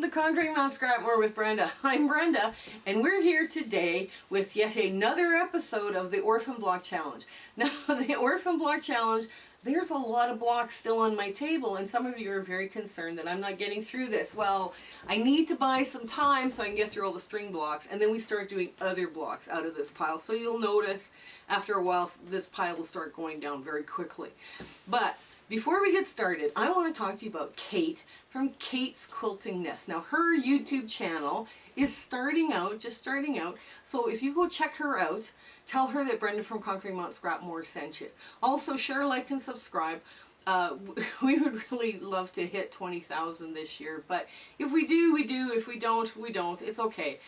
to Conquering Mount Scrapmore with Brenda. I'm Brenda, and we're here today with yet another episode of the Orphan Block Challenge. Now, the Orphan Block Challenge, there's a lot of blocks still on my table, and some of you are very concerned that I'm not getting through this. Well, I need to buy some time so I can get through all the string blocks, and then we start doing other blocks out of this pile. So you'll notice after a while this pile will start going down very quickly. But before we get started, I want to talk to you about Kate from Kate's Quilting Nest. Now, her YouTube channel is just starting out. So if you go check her out, tell her that Brenda from Conquering Mount Scrapmore sent you. Also, share, like, and subscribe. We would really love to hit 20,000 this year, but if we do, we do. If we don't, we don't. It's okay.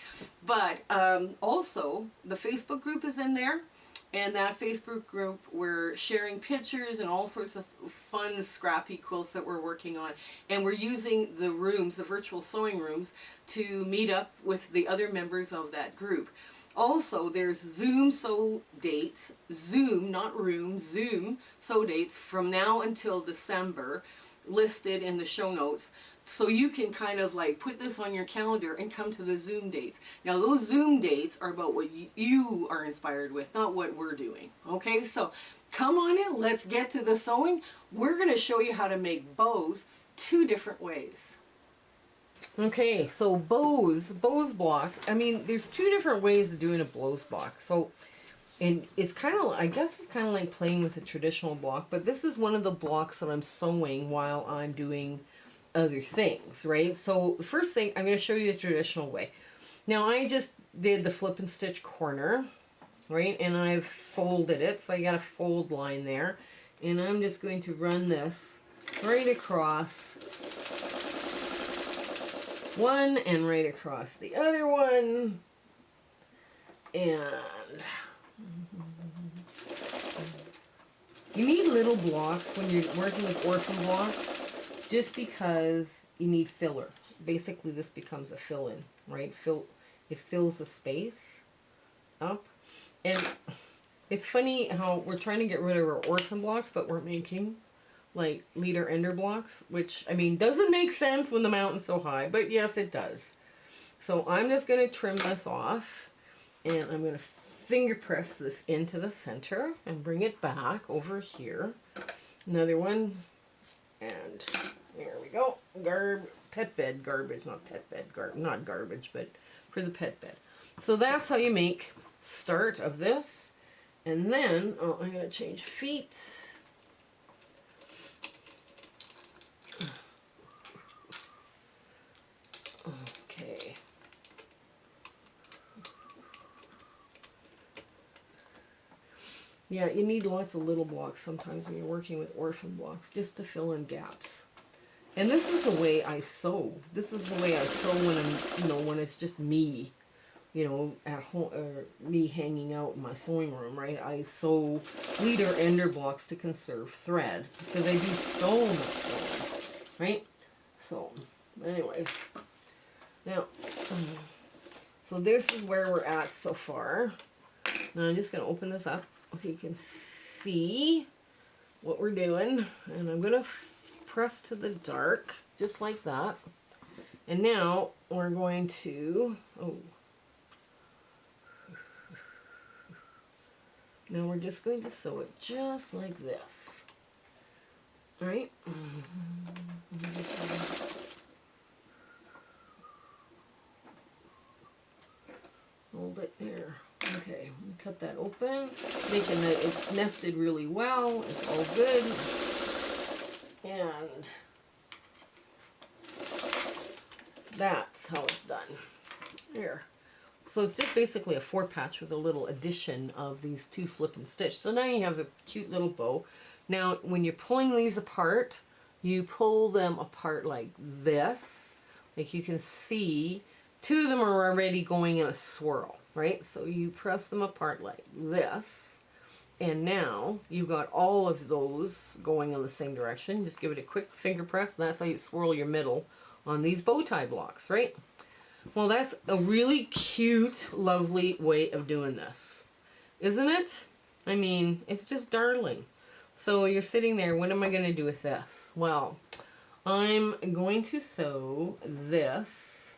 But also, the Facebook group is in there. And that Facebook group, we're sharing pictures and all sorts of fun, scrappy quilts that we're working on. And we're using the rooms, the virtual sewing rooms, to meet up with the other members of that group. Also, there's Zoom sew dates, Zoom, not room, Zoom sew dates from now until December listed in the show notes. So you can kind of like put this on your calendar and come to the Zoom dates. Now those Zoom dates are about what you are inspired with, not what we're doing. Okay, so come on in, let's get to the sewing. We're going to show you how to make bows two different ways. Okay, so bows block. I mean, there's two different ways of doing a bows block. So, and it's kind of, I guess it's kind of like playing with a traditional block, but this is one of the blocks that I'm sewing while I'm doing other things, right? So the first thing, I'm going to show you the traditional way. Now I just did the flip and stitch corner, right? And I've folded it, so I got a fold line there. And I'm just going to run this right across one and right across the other one. And you need little blocks when you're working with Orphan Block, just because you need filler. Basically, this becomes a fill-in, right? It fills the space up. And it's funny how we're trying to get rid of our Orphan blocks, but we're making like leader ender blocks, which, I mean, doesn't make sense when the mountain's so high, but yes, it does. So I'm just going to trim this off, and I'm going to finger press this into the center and bring it back over here. Another one. And there we go. Pet bed garbage, not pet bed not garbage, but for the pet bed. So that's how you make start of this. And then, oh, I'm going to change feet. Okay. Yeah, you need lots of little blocks sometimes when you're working with Orphan blocks, just to fill in gaps. And this is the way I sew. This is the way I sew when I'm, when it's just me, at home, or me hanging out in my sewing room, right? I sew leader ender blocks to conserve thread, because I do so much sewing, right? So, anyways, now, so this is where we're at so far. Now I'm just going to open this up so you can see what we're doing. And I'm going to press to the dark, just like that. And now we're going to, now we're just going to sew it just like this. All right? Hold it there. Okay, cut that open, making that it's nested really well. It's all good. And that's how it's done. There. So it's just basically a 4-patch with a little addition of these two flip and stitch. So now you have a cute little bow. Now, when you're pulling these apart, you pull them apart like this. Like you can see, two of them are already going in a swirl. Right, so you press them apart like this, and now you've got all of those going in the same direction. Just give it a quick finger press, and that's how you swirl your middle on these bow tie blocks, right? Well, that's a really cute, lovely way of doing this, isn't it? I mean, it's just darling. So you're sitting there, what am I going to do with this? Well, I'm going to sew this,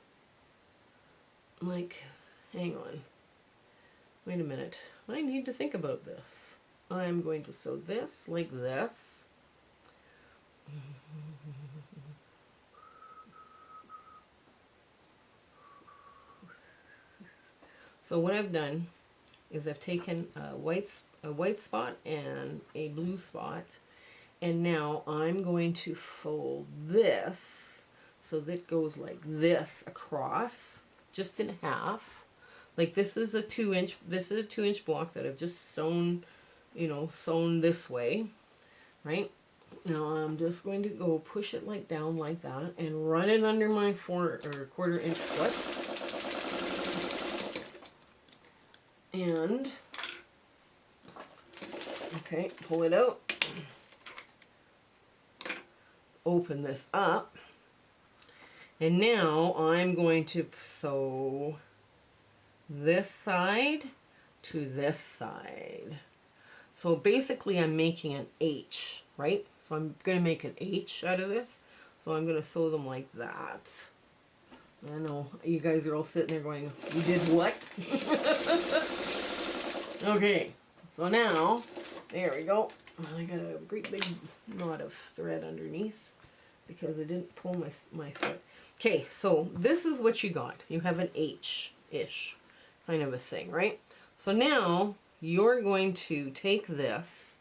like, hang on, wait a minute, I need to think about this. I'm going to sew this like this. So what I've done is I've taken a white spot and a blue spot, and now I'm going to fold this so that it goes like this across, just in half. Like this is a 2-inch block that I've just sewn, sewn this way, right? Now I'm just going to go push it like down like that and run it under my 1/4-inch slip. And, okay, pull it out, open this up, and now I'm going to sew this side to this side. So basically I'm making an H, right? So I'm going to make an H out of this. So I'm going to sew them like that. I know, you guys are all sitting there going, you did what? Okay, so now, there we go. I got a great big knot of thread underneath because I didn't pull my thread. Okay, so this is what you got. You have an H-ish kind of a thing, right? So now you're going to take this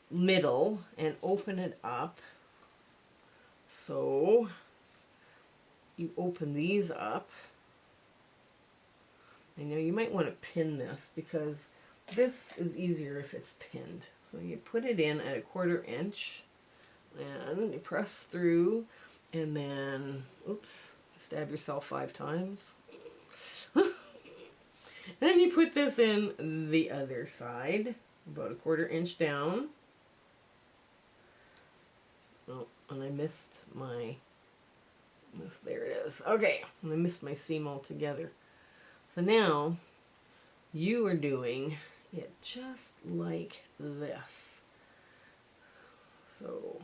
middle and open it up. So you open these up. I know you might want to pin this because this is easier if it's pinned. So you put it in at a 1/4 inch and you press through, and then, oops, stab yourself 5 times. Then you put this in the other side, about a 1/4 inch down. Oh, and I missed my, there it is. Okay, and I missed my seam altogether. So now you are doing it just like this. So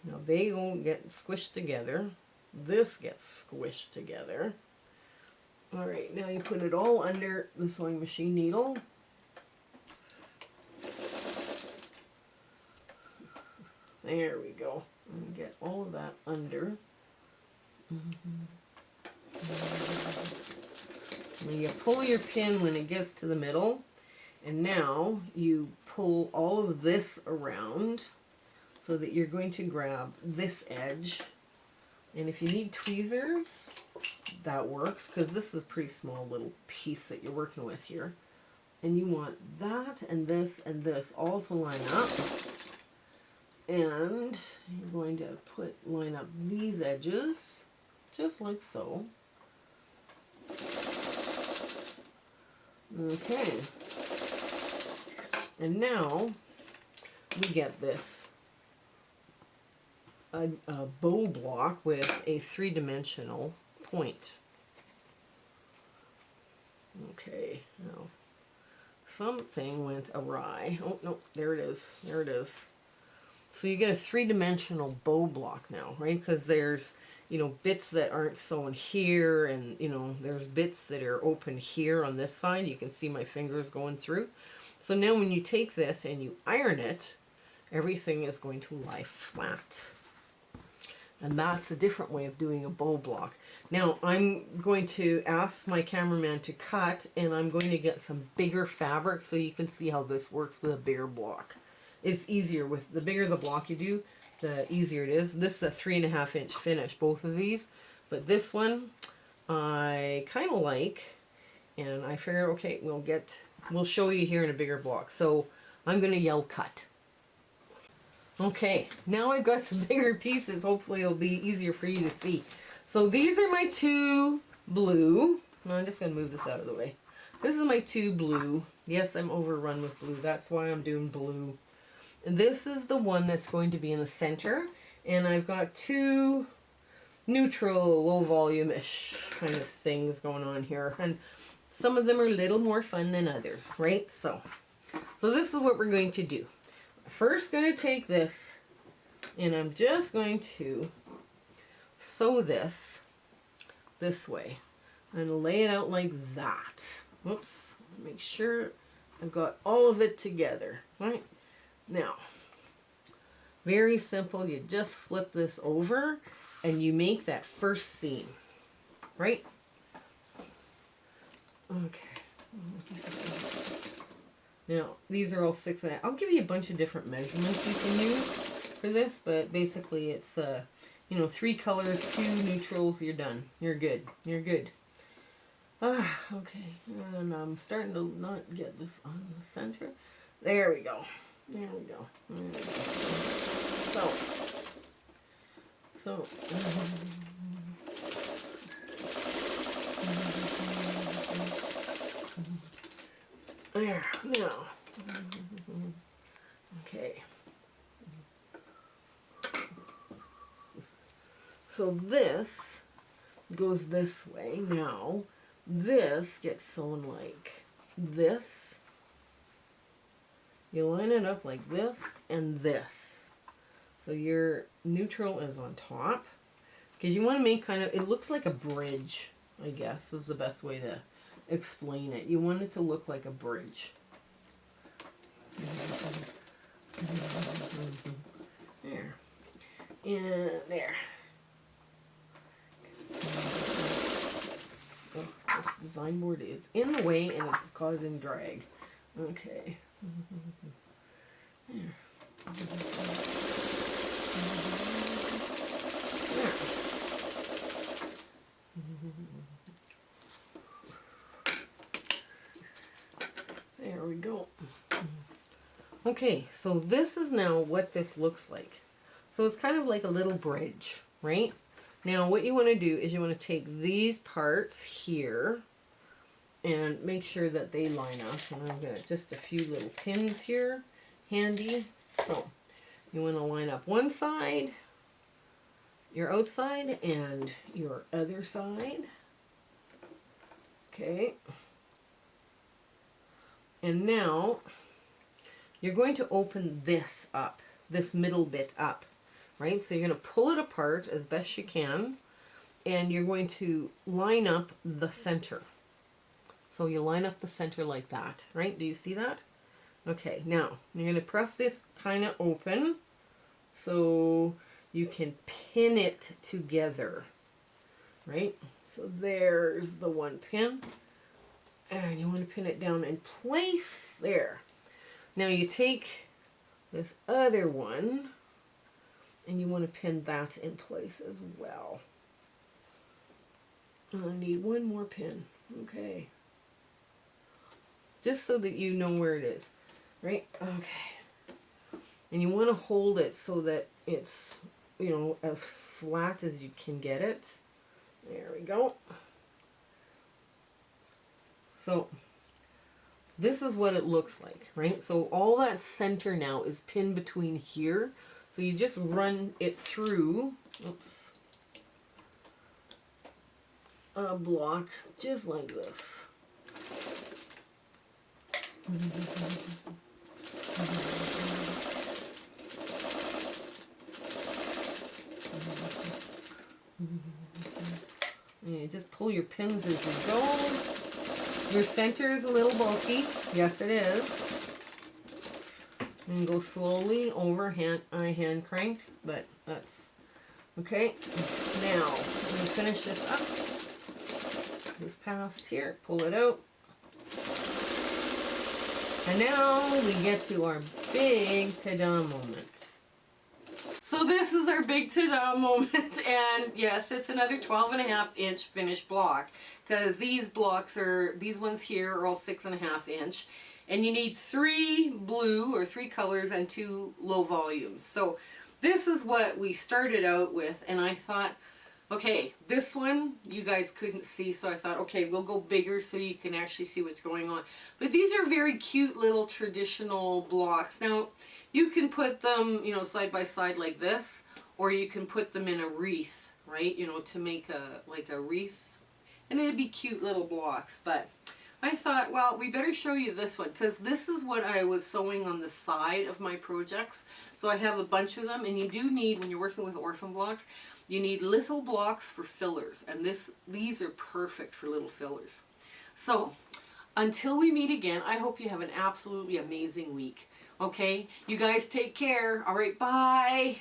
now they all get squished together. This gets squished together. All right, now you put it all under the sewing machine needle. There we go. And get all of that under. Now you pull your pin when it gets to the middle, and now you pull all of this around so that you're going to grab this edge. And if you need tweezers, that works, because this is a pretty small little piece that you're working with here. And you want that and this all to line up. And you're going to line up these edges, just like so. Okay. And now we get this a bow block with a 3-dimensional point. Okay, now something went awry. Oh no, there it is. There it is. So you get a 3-dimensional bow block now, right? Because there's, bits that aren't sewn here, and, there's bits that are open here on this side. You can see my fingers going through. So now when you take this and you iron it, everything is going to lie flat. And that's a different way of doing a bow block. Now I'm going to ask my cameraman to cut, and I'm going to get some bigger fabric so you can see how this works with a bigger block. It's easier with the bigger the block you do, the easier it is. This is a 3.5 inch finish, both of these, but this one I kind of like, and I figure, okay, we'll show you here in a bigger block. So I'm going to yell cut. Okay, now I've got some bigger pieces. Hopefully it'll be easier for you to see. So these are my 2 blue. I'm just going to move this out of the way. This is my 2 blue. Yes, I'm overrun with blue. That's why I'm doing blue. And this is the one that's going to be in the center. And I've got 2 neutral, low volume-ish kind of things going on here. And some of them are a little more fun than others, right? So this is what we're going to do. First going to take this And I'm just going to sew this way and lay it out like that. Whoops, make sure I've got all of it together, right? Now, very simple, you just flip this over and you make that first seam, right? Okay. Now, these are all 6.5. I'll give you a bunch of different measurements you can use for this, but basically it's, you know, 3 colors, 2 neutrals, you're done. You're good. You're good. Okay, and I'm starting to not get this on the center. There we go. There we go. There we go. So, there, now, okay. So this goes this way. Now, this gets sewn like this. You line it up like this and this. So your neutral is on top. Because you want to make kind of, it looks like a bridge, I guess, is the best way to explain it. You want it to look like a bridge. There. And there. Oh, this design board is in the way and it's causing drag. Okay. There. There we go. Okay, so this is now what this looks like. So it's kind of like a little bridge, right? Now what you want to do is you want to take these parts here and make sure that they line up. And I've got just a few little pins here handy. So you want to line up one side, your outside, and your other side. Okay. And now you're going to open this up, this middle bit up, right? So you're going to pull it apart as best you can, and you're going to line up the center. So you line up the center like that, right? Do you see that? Okay, now you're going to press this kind of open so you can pin it together, right? So there's the one pin, and you want to pin it down in place there. Now you take this other one and you want to pin that in place as well. I need one more pin. Okay. Just so that you know where it is. Right? Okay. And you want to hold it so that it's, you know, as flat as you can get it. There we go. So this is what it looks like, right? So all that center now is pinned between here. So you just run it through, oops, a block just like this. And you just pull your pins as you go. Your center is a little bulky. Yes, it is. And go slowly over I hand crank, but that's okay. Now, I'm going to finish this up. This past here, pull it out. And now we get to our big ta-da moment. So this is our big ta-da moment, and yes, it's another 12.5-inch finished block, because these blocks are, these ones here are all 6.5 inch, and you need 3 blue or 3 colors and 2 low volumes. So this is what we started out with, and I thought, okay, this one you guys couldn't see, so I thought, okay, we'll go bigger so you can actually see what's going on. But these are very cute little traditional blocks. Now, you can put them, you know, side by side like this, or you can put them in a wreath, right? You know, to make a, like a wreath. And it'd be cute little blocks, but I thought, well, we better show you this one because this is what I was sewing on the side of my projects. So I have a bunch of them, and you do need, when you're working with orphan blocks, you need little blocks for fillers, and these are perfect for little fillers. So until we meet again, I hope you have an absolutely amazing week. Okay, you guys take care. All right, bye.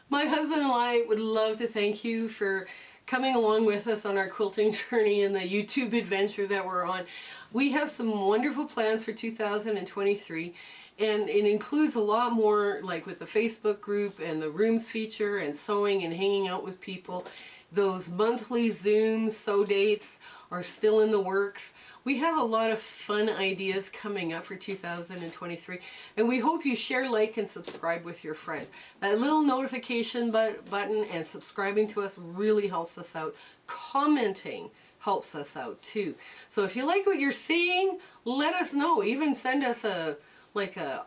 My husband and I would love to thank you for coming along with us on our quilting journey and the YouTube adventure that we're on. We have some wonderful plans for 2023, and it includes a lot more, like with the Facebook group and the rooms feature and sewing and hanging out with people. Those monthly Zoom sew dates are still in the works. We have a lot of fun ideas coming up for 2023, and we hope you share, like, and subscribe with your friends. That little notification button and subscribing to us really helps us out. Commenting helps us out too. So if you like what you're seeing, let us know. Even send us a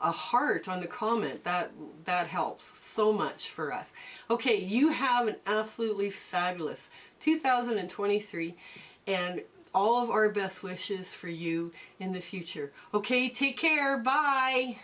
heart on the comment. That helps so much for us. Okay, you have an absolutely fabulous 2023, and all of our best wishes for you in the future. Okay, take care. Bye.